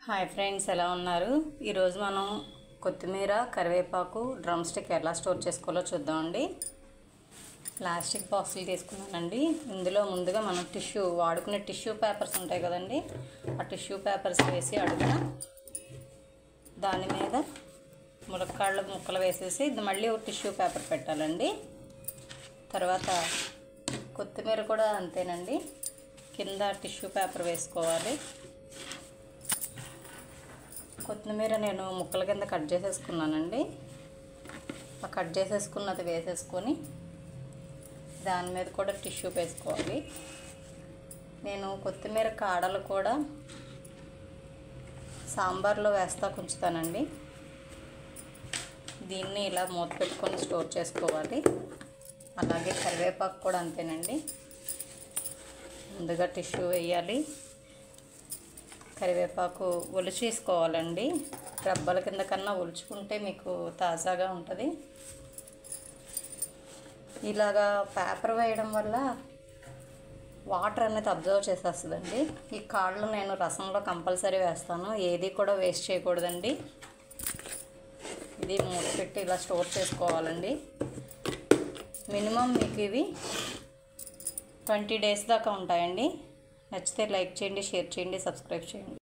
Hi friends, ఎలా ఉన్నారు? ఈరోజు మనం కొత్తిమీర, కరివేపాకు, డ్రమ్ స్టిక్ ఎలా స్టోర్ చేసుకోవాలో చూద్దామండి. ప్లాస్టిక్ బాక్సులు తీసుకున్నానండి. ఇందులో ముందుగా మనం వాడుకునే టిష్యూ పేపర్స్ ఉంటాయి కదండి, ఆ టిష్యూ పేపర్స్ వేసి అడుగున దాని మీద ములక్కాళ్ళ ముక్కలు వేసేసి మళ్ళీ ఒక టిష్యూ పేపర్ పెట్టాలండి. తర్వాత కొత్తిమీర కూడా అంతేనండి, కింద టిష్యూ పేపర్ వేసుకోవాలి. కొత్తిమీర నేను ముక్కల కింద కట్ చేసేసుకున్నానండి. ఆ కట్ చేసేసుకున్నది వేసేసుకొని దాని మీద కూడా టిష్యూ వేసుకోవాలి. నేను కొత్తిమీర కాడలు కూడా సాంబార్లో వేస్తా ఉంచుతానండి. దీన్ని ఇలా మూత పెట్టుకొని స్టోర్ చేసుకోవాలి. అలాగే కరివేపాకు కూడా అంతేనండి. ముందుగా టిష్యూ వేయాలి. కరివేపాకు ఒలిచేసుకోవాలండి. రబ్బల కింద కన్నా ఒలుచుకుంటే మీకు తాజాగా ఉంటుంది. ఇలాగా పేపర్ వేయడం వల్ల వాటర్ అనేది అబ్జర్వ్ చేసేస్తుందండి. ఈ కాళ్ళు నేను రసంలో కంపల్సరీ వేస్తాను, ఏది కూడా వేస్ట్ చేయకూడదండి. ఇది మూత పెట్టి ఇలా స్టోర్ చేసుకోవాలండి. మినిమం మీకు ఇవి 20 days దాకా ఉంటాయండి. నచ్చితే లైక్ చేయండి, షేర్ చేయండి, సబ్స్క్రైబ్ చేయండి.